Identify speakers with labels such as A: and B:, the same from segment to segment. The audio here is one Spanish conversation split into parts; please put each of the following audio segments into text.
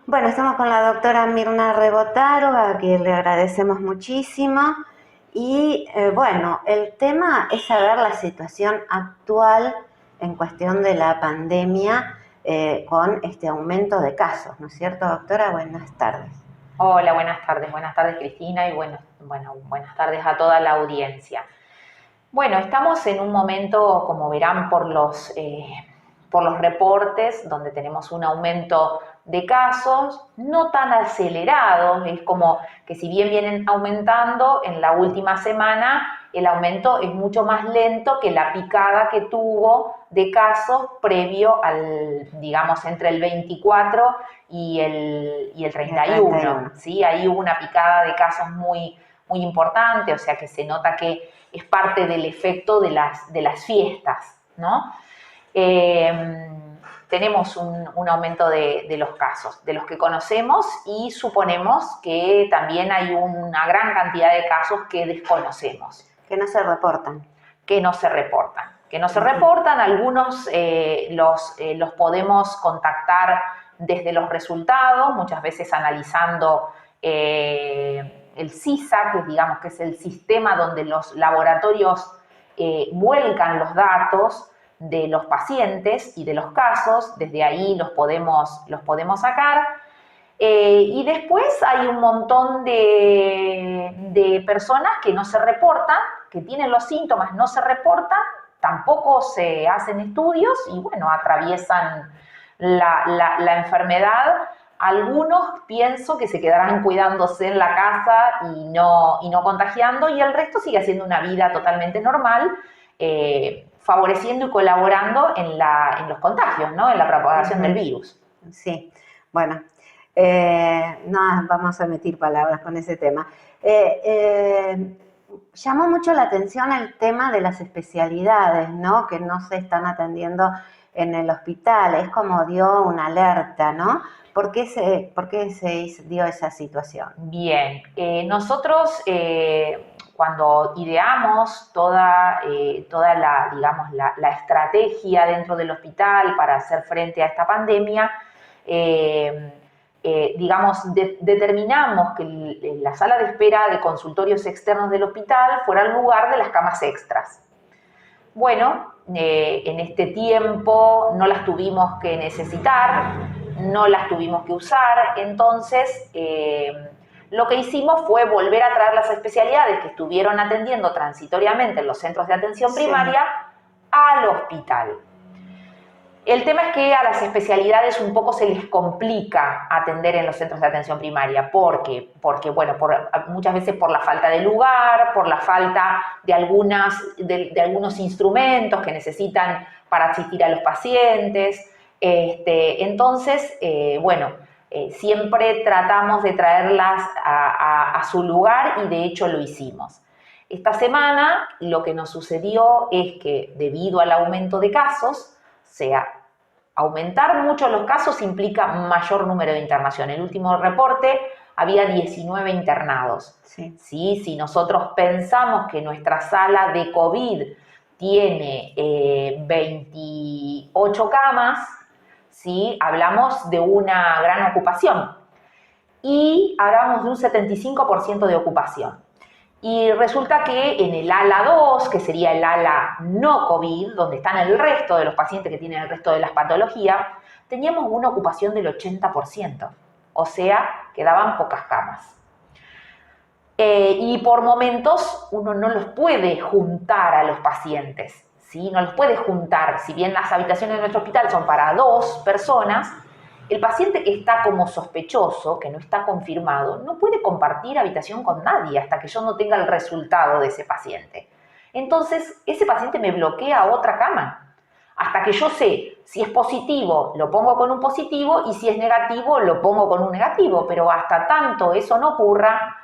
A: Bueno, estamos con la doctora Mirna Rebotaro, a quien le agradecemos muchísimo. Y bueno, el tema es saber la situación actual en cuestión de la pandemia con este aumento de casos, ¿no es cierto, doctora? Buenas tardes.
B: Hola, buenas tardes Cristina y buenas tardes a toda la audiencia. Bueno, estamos en un momento, como verán por los reportes, donde tenemos un aumento de casos, no tan acelerado, es como que si bien vienen aumentando, en la última semana el aumento es mucho más lento que la picada que tuvo de casos previo digamos, entre el 24 y el
A: El
B: 31,
A: 31.
B: ¿sí? Ahí hubo una picada de casos muy importante, o sea que se nota que es parte del efecto de las fiestas, ¿no? Tenemos un aumento de los casos, de los que conocemos, y suponemos que también hay una gran cantidad de casos que desconocemos.
A: Que no se reportan.
B: Que no se reportan. Que no se reportan, algunos los podemos contactar desde los resultados, muchas veces analizando el CISA, que digamos que es el sistema donde los laboratorios vuelcan los datos de los pacientes y de los casos, desde ahí los podemos sacar. Y después hay un montón de personas que no se reportan, que tienen los síntomas, no se reportan, tampoco se hacen estudios y bueno, atraviesan la enfermedad. Algunos pienso que se quedarán cuidándose en la casa y no contagiando, y el resto sigue haciendo una vida totalmente normal, favoreciendo y colaborando en los contagios, ¿no? En la propagación del virus.
A: Sí, bueno, no vamos a emitir palabras con ese tema. Llamó mucho la atención el tema de las especialidades, ¿no? Que no se están atendiendo en el hospital. Es como dio una alerta, ¿no? ¿Por qué se dio esa situación?
B: Bien, nosotros cuando ideamos toda la, digamos, la estrategia dentro del hospital para hacer frente a esta pandemia, digamos, determinamos que la sala de espera de consultorios externos del hospital fuera el lugar de las camas extras. Bueno, en este tiempo no las tuvimos que necesitar, no las tuvimos que usar, entonces lo que hicimos fue volver a traer las especialidades que estuvieron atendiendo transitoriamente en los centros de atención primaria al hospital. El tema es que a las especialidades un poco se les complica atender en los centros de atención primaria. Porque bueno, muchas veces por la falta de lugar, por la falta de algunos instrumentos que necesitan para asistir a los pacientes. Entonces, bueno, siempre tratamos de traerlas a su lugar, y de hecho lo hicimos. Esta semana lo que nos sucedió es que, debido al aumento de casos, sea, aumentar mucho los casos implica mayor número de internación. El último reporte había 19 internados.
A: Sí.
B: ¿Sí? Si nosotros pensamos que nuestra sala de COVID tiene 28 camas, ¿sí? Hablamos de una gran ocupación. Y hablamos de un 75% de ocupación. Y resulta que en el ala 2, que sería el ala no COVID, donde están el resto de los pacientes que tienen el resto de las patologías, teníamos una ocupación del 80%. O sea, quedaban pocas camas. Y por momentos uno no los puede juntar a los pacientes, ¿sí? No los puede juntar. Si bien las habitaciones de nuestro hospital son para 2 personas, el paciente que está como sospechoso, que no está confirmado, no puede compartir habitación con nadie hasta que yo no tenga el resultado de ese paciente. Entonces, ese paciente me bloquea otra cama. Hasta que yo sé si es positivo, lo pongo con un positivo, y si es negativo, lo pongo con un negativo. Pero hasta tanto eso no ocurra,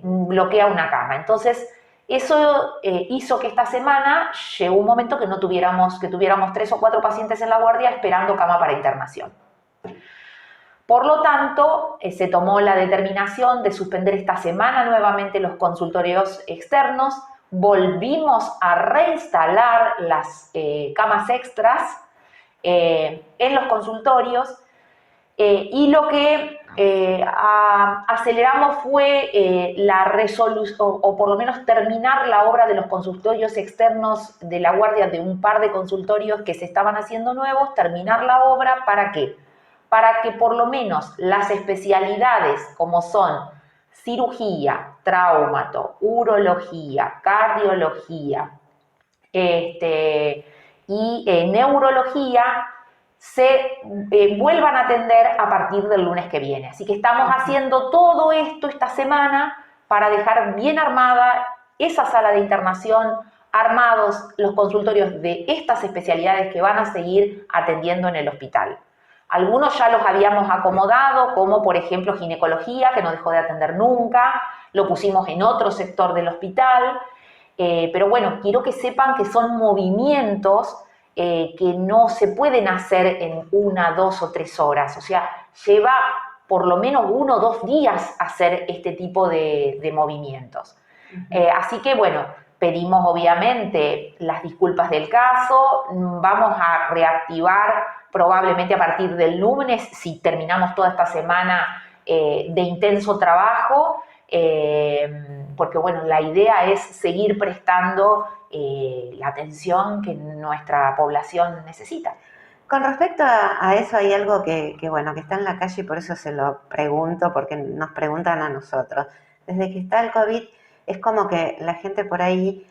B: bloquea una cama. Entonces, eso hizo que esta semana llegó un momento que tuviéramos 3 o 4 pacientes en la guardia esperando cama para internación. Por lo tanto, se tomó la determinación de suspender esta semana nuevamente los consultorios externos. Volvimos a reinstalar las camas extras en los consultorios. Y lo que aceleramos fue la resolución, o por lo menos terminar la obra de los consultorios externos de la Guardia, de un par de consultorios que se estaban haciendo nuevos, terminar la obra. ¿Para qué? Para que por lo menos las especialidades como son cirugía, traumato, urología, cardiología y neurología se vuelvan a atender a partir del lunes que viene. Así que estamos haciendo todo esto esta semana para dejar bien armada esa sala de internación, armados los consultorios de estas especialidades que van a seguir atendiendo en el hospital. Algunos ya los habíamos acomodado, como por ejemplo ginecología, que no dejó de atender nunca, lo pusimos en otro sector del hospital, pero bueno, quiero que sepan que son movimientos que no se pueden hacer en 1, 2 o 3 horas, o sea, lleva por lo menos 1 o 2 días hacer este tipo de movimientos. Así que bueno, pedimos obviamente las disculpas del caso, vamos a reactivar probablemente a partir del lunes, si terminamos toda esta semana de intenso trabajo, porque bueno, la idea es seguir prestando la atención que nuestra población necesita.
A: Con respecto a eso hay algo bueno, que está en la calle y por eso se lo pregunto, porque nos preguntan a nosotros. Desde que está el COVID es como que la gente por ahí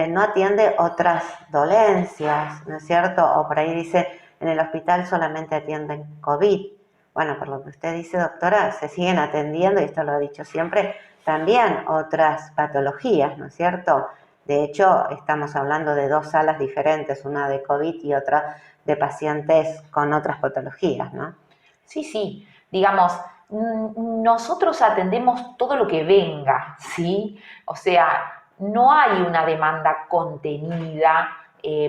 A: no atiende otras dolencias, ¿no es cierto? O por ahí dice, en el hospital solamente atienden COVID. Bueno, por lo que usted dice, doctora, se siguen atendiendo, y esto lo ha dicho siempre, también otras patologías, ¿no es cierto? De hecho, estamos hablando de 2 salas diferentes, una de COVID y otra de pacientes con otras patologías, ¿no?
B: Sí, sí. Digamos, nosotros atendemos todo lo que venga, ¿sí? O sea, no hay una demanda contenida,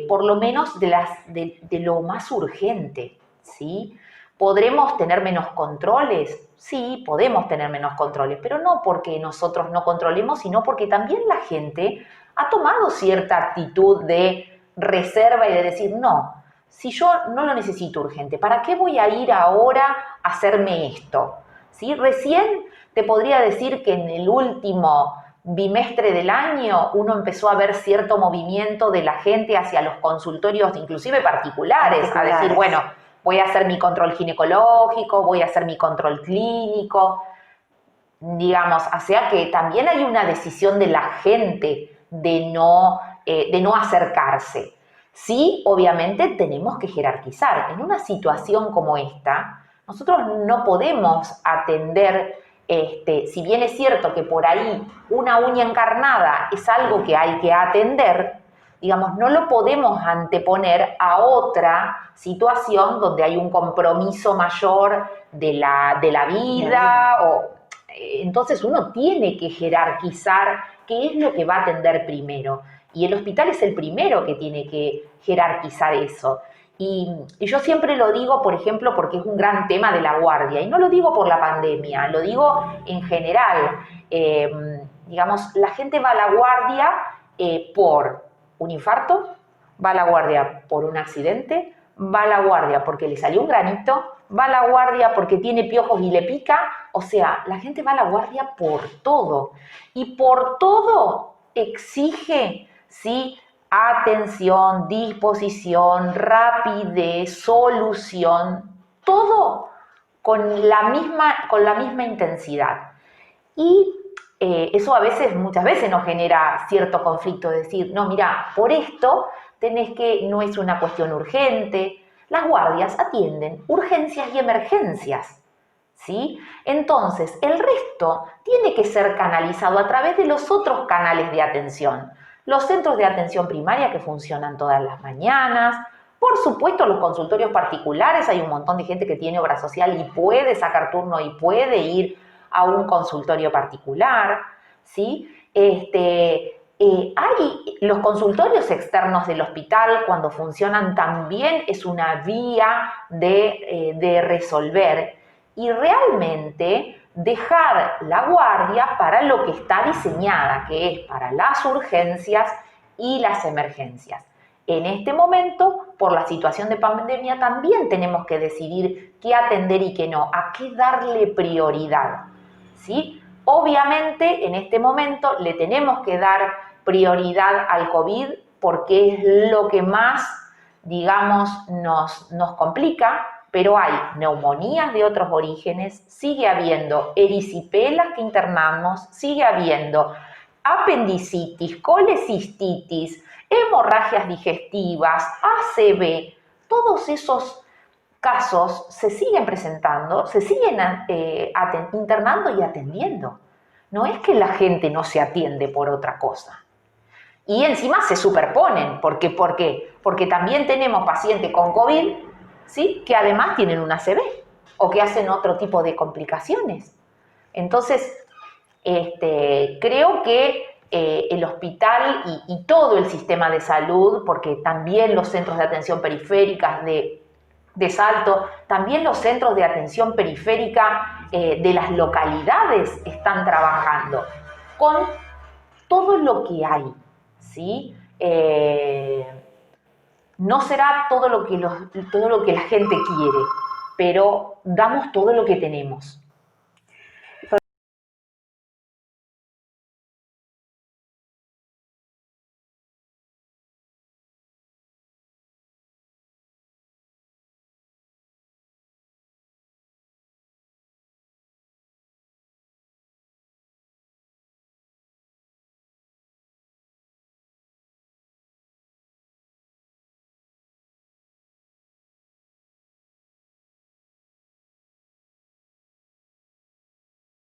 B: por lo menos de lo más urgente, ¿sí? ¿Podremos tener menos controles? Sí, podemos tener menos controles, pero no porque nosotros no controlemos, sino porque también la gente ha tomado cierta actitud de reserva y de decir, no, si yo no lo necesito urgente, ¿para qué voy a ir ahora a hacerme esto? ¿Sí? Recién te podría decir que en el último bimestre del año uno empezó a ver cierto movimiento de la gente hacia los consultorios, inclusive particulares, a decir, bueno, voy a hacer mi control ginecológico, voy a hacer mi control clínico, digamos, o sea que también hay una decisión de la gente de no acercarse. Sí, obviamente tenemos que jerarquizar. En una situación como esta, nosotros no podemos atender, si bien es cierto que por ahí una uña encarnada es algo que hay que atender, digamos, no lo podemos anteponer a otra situación donde hay un compromiso mayor de la vida. Entonces uno tiene que jerarquizar qué es lo que va a atender primero. Y el hospital es el primero que tiene que jerarquizar eso. Y yo siempre lo digo, por ejemplo, porque es un gran tema de la guardia. Y no lo digo por la pandemia, lo digo en general. Digamos, la gente va a la guardia por un infarto, va a la guardia por un accidente, va a la guardia porque le salió un granito, va a la guardia porque tiene piojos y le pica. O sea, la gente va a la guardia por todo. Y por todo exige, ¿sí?, atención, disposición, rapidez, solución, todo con la misma intensidad. Y eso muchas veces nos genera cierto conflicto, de decir, no, mira, por esto no es una cuestión urgente. Las guardias atienden urgencias y emergencias, ¿sí? Entonces, el resto tiene que ser canalizado a través de los otros canales de atención. Los centros de atención primaria que funcionan todas las mañanas, por supuesto los consultorios particulares, hay un montón de gente que tiene obra social y puede sacar turno y puede ir a un consultorio particular, ¿sí? Hay los consultorios externos del hospital, cuando funcionan también es una vía de resolver y realmente dejar la guardia para lo que está diseñada, que es para las urgencias y las emergencias. En este momento, por la situación de pandemia, también tenemos que decidir qué atender y qué no, a qué darle prioridad, ¿sí? Obviamente, en este momento le tenemos que dar prioridad al COVID porque es lo que más, digamos, nos complica, pero hay neumonías de otros orígenes, sigue habiendo erisipelas que internamos, sigue habiendo apendicitis, colecistitis, hemorragias digestivas, ACV, todos esos casos se siguen presentando, se siguen internando y atendiendo. No es que la gente no se atiende por otra cosa. Y encima se superponen. ¿Por qué? Porque también tenemos pacientes con COVID, ¿sí?, que además tienen un ACV o que hacen otro tipo de complicaciones. Entonces, creo que el hospital y todo el sistema de salud, porque también los centros de atención periféricas de Salto, también los centros de atención periférica de las localidades están trabajando con todo lo que hay, ¿sí? No será todo lo que la gente quiere, pero damos todo lo que tenemos.